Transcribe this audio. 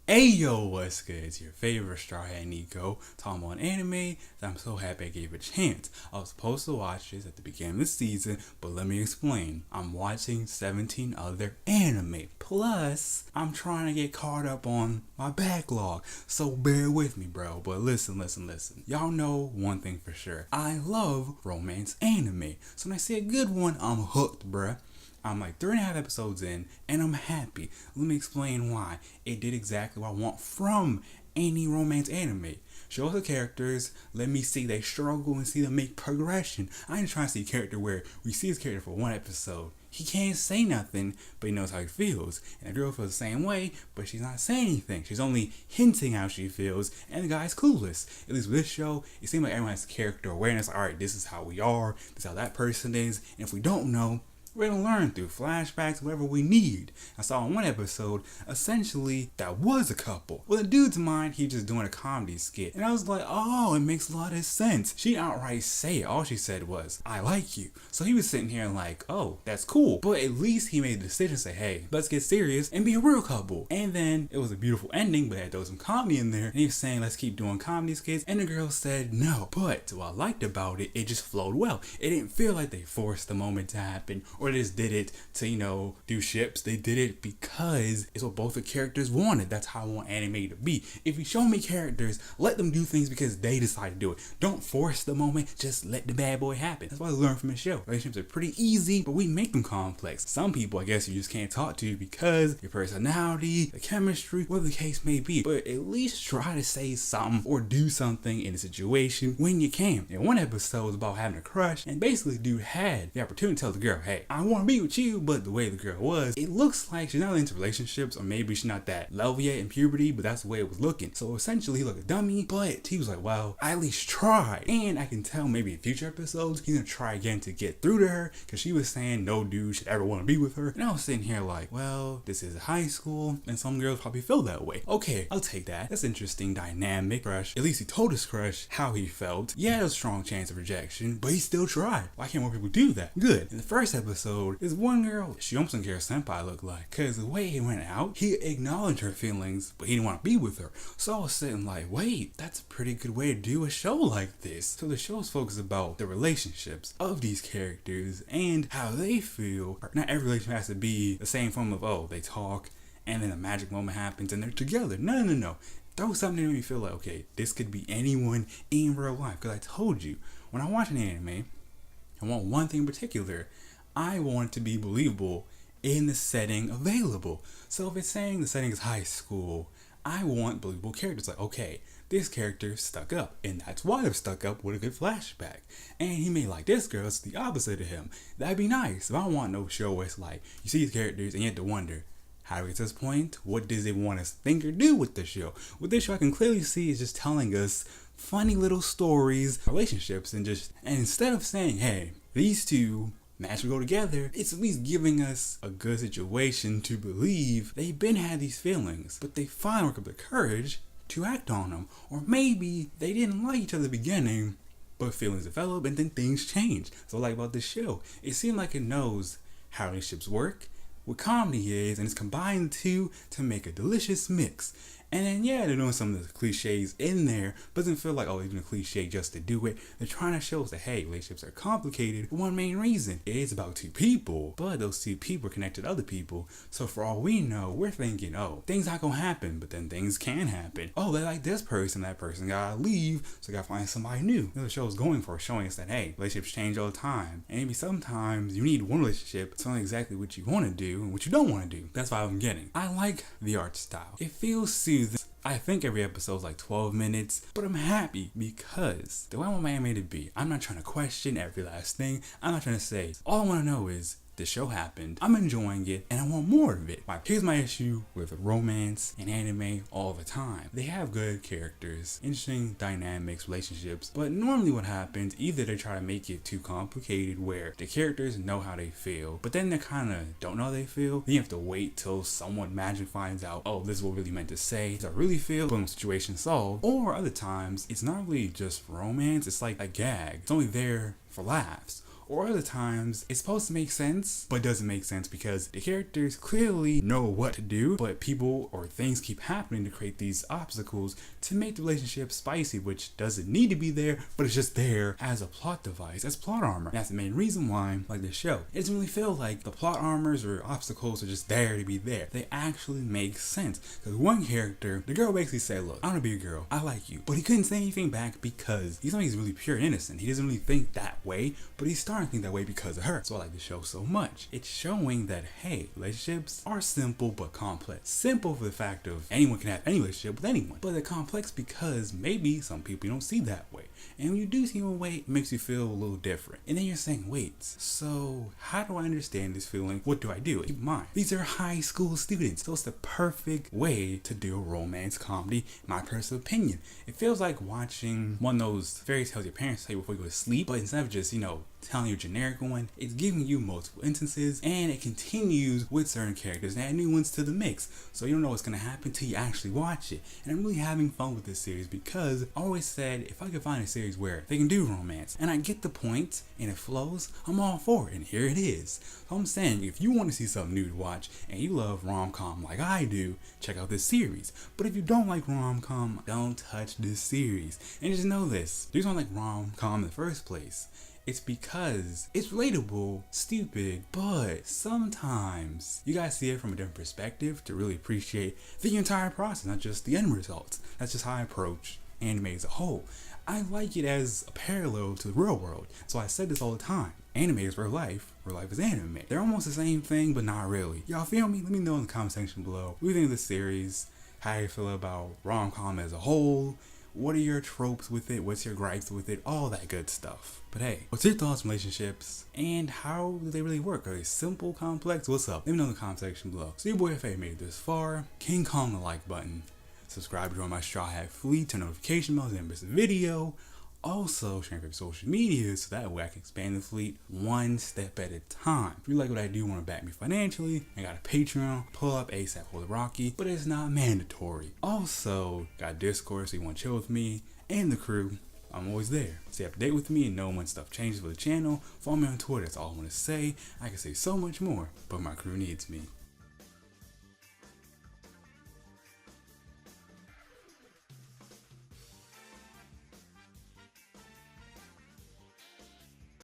Ayo, what's good? It's your favorite Starhead Nico talking about an anime that I'm so happy I gave a chance. I was supposed to watch this at the beginning of the season, but let me explain. I'm watching 17 other anime. Plus, I'm trying to get caught up on my backlog, so bear with me, bro. But listen. Y'all know one thing for sure. I love romance anime. So when I see a good one, I'm hooked, bruh. I'm like 3.5 episodes in, and I'm happy. Let me explain why. It did exactly what I want from any romance anime. Show us the characters, let me see they struggle and see them make progression. I ain't trying to see a character where we see his character for one episode. He can't say nothing, but he knows how he feels. And the girl feels the same way, but she's not saying anything. She's only hinting how she feels, and the guy's clueless. At least with this show, it seems like everyone has character awareness. Alright, this is how we are, this is how that person is, and if we don't know, we're gonna learn through flashbacks, whatever we need. I saw in one episode, essentially, that was a couple. Well, the dude's mind, he just doing a comedy skit. And I was like, oh, it makes a lot of sense. She didn't outright say it. All she said was, I like you. So he was sitting here like, oh, that's cool. But at least he made the decision to say, hey, let's get serious and be a real couple. And then it was a beautiful ending, but it had throw some comedy in there. And he was saying, let's keep doing comedy skits. And the girl said no. But what I liked about it, it just flowed well. It didn't feel like they forced the moment to happen, or they just did it to, do ships. They did it because it's what both the characters wanted. That's how I want anime to be. If you show me characters, let them do things because they decide to do it. Don't force the moment, just let the bad boy happen. That's what I learned from the show. Relationships are pretty easy, but we make them complex. Some people, I guess, you just can't talk to because your personality, the chemistry, whatever the case may be. But at least try to say something or do something in a situation when you can. And one episode was about having a crush, and basically dude had the opportunity to tell the girl, hey, I want to be with you, but the way the girl was, it looks like she's not into relationships, or maybe she's not that level yet in puberty, but that's the way it was looking. So essentially he looked a dummy, but he was like, well, I at least tried. And I can tell maybe in future episodes he's gonna try again to get through to her, because she was saying no dude should ever want to be with her. And I was sitting here like, well, this is high school and some girls probably feel that way. Okay, I'll take that. That's interesting dynamic. Crush, at least he told his crush how he felt. Yeah, there's a strong chance of rejection, but he still tried. Why can't more people do that? Good. In the first episode, this one girl, she almost didn't care what senpai looked like, because the way he went out, he acknowledged her feelings, but he didn't want to be with her. So I was sitting like, wait, that's a pretty good way to do a show like this. So the show's focused about the relationships of these characters and how they feel. Not every relationship has to be the same form of, oh, they talk and then a magic moment happens and they're together. No. Throw something to make me feel like, okay, this could be anyone in real life. Because I told you, when I watch an anime, I want one thing in particular. I want it to be believable in the setting available. So if it's saying the setting is high school, I want believable characters. Like, okay, this character stuck up, and that's why they're stuck up with a good flashback. And he may like this girl, it's the opposite of him. That'd be nice. If I don't want no show where it's like, you see these characters and you have to wonder, how do we get to this point? What does it want us to think or do with the show? With this show, I can clearly see is just telling us funny little stories, relationships, and instead of saying, hey, these two magically go together, it's at least giving us a good situation to believe they've been had these feelings, but they finally work up the courage to act on them. Or maybe they didn't like each other at the beginning, but feelings develop and then things change. So like about this show, it seemed like it knows how relationships work, what comedy is, and it's combined the two to make a delicious mix. And then, yeah, they're doing some of the cliches in there, but it doesn't feel like, oh, they're doing a cliche just to do it. They're trying to show us that, hey, relationships are complicated for one main reason. It is about two people, but those two people are connected to other people. So for all we know, we're thinking, oh, things not gonna happen, but then things can happen. Oh, they like this person, that person gotta leave, so gotta find somebody new. The show's going for showing us that, hey, relationships change all the time. And maybe sometimes you need one relationship to tell exactly what you want to do and what you don't want to do. That's what I'm getting. I like the art style. It feels soothing. I think every episode's like 12 minutes, but I'm happy because the way I want my anime to be, I'm not trying to question every last thing. I'm not trying to say, all I want to know is the show happened, I'm enjoying it, and I want more of it. Here's my issue with romance and anime all the time. They have good characters, interesting dynamics, relationships, but normally what happens, either they try to make it too complicated where the characters know how they feel, but then they kind of don't know how they feel. Then you have to wait till someone magic finds out, oh, this is what really meant to say. Does I really feel? Boom, situation solved. Or other times, it's not really just romance, it's like a gag. It's only there for laughs. or other times it's supposed to make sense but doesn't make sense because the characters clearly know what to do, but people or things keep happening to create these obstacles to make the relationship spicy, which doesn't need to be there, but it's just there as a plot device, as plot armor. That's the main reason why, like this show, it doesn't really feel like the plot armors or obstacles are just there to be there. They actually make sense. Because one character, the girl basically said, look, I want to be a girl, I like you, but he couldn't say anything back because he's really pure and innocent. He doesn't really think that way, but he's starting to think that way because of her. So I like the show so much. It's showing that, hey, relationships are simple but complex. Simple for the fact of anyone can have any relationship with anyone, but they're complex because maybe some people you don't see that way. And when you do see them a way, it makes you feel a little different. And then you're saying, wait, so how do I understand this feeling? What do I do? Keep in mind, these are high school students, so it's the perfect way to do a romance comedy, in my personal opinion. It feels like watching one of those fairy tales your parents tell you before you go to sleep, but instead of just, telling you a generic one, it's giving you multiple instances, and it continues with certain characters and add new ones to the mix. So you don't know what's going to happen till you actually watch it. And I'm really having fun with this series because I always said if I could find a series where they can do romance and I get the point and it flows, I'm all for it, and here it is. So I'm saying if you want to see something new to watch and you love rom-com like I do, check out this series. But if you don't like rom-com, don't touch this series. And just know this, the reason I like rom-com in the first place, it's because it's relatable, stupid, but sometimes you gotta see it from a different perspective to really appreciate the entire process, not just the end results. That's just how I approach anime as a whole. I like it as a parallel to the real world. So I said this all the time. Anime is real life is anime. They're almost the same thing, but not really. Y'all feel me? Let me know in the comment section below. What do you think of the series? How you feel about rom-com as a whole? What are your tropes with it? What's your gripes with it? All that good stuff. But hey, what's your thoughts on relationships? And how do they really work? Are they simple, complex? What's up? Let me know in the comment section below. So your boy FA made it this far. King Kong the like button. Subscribe to join my Straw Hat fleet. Turn notification bells and miss a video. Also, share your social media so that way I can expand the fleet one step at a time. If you like what I do, want to back me financially, I got a Patreon, pull up ASAP for the Rocky, but it's not mandatory. Also, got Discord so you want to chill with me and the crew. I'm always there. Stay up to date with me and know when stuff changes for the channel. Follow me on Twitter, that's all I want to say. I can say so much more, but my crew needs me.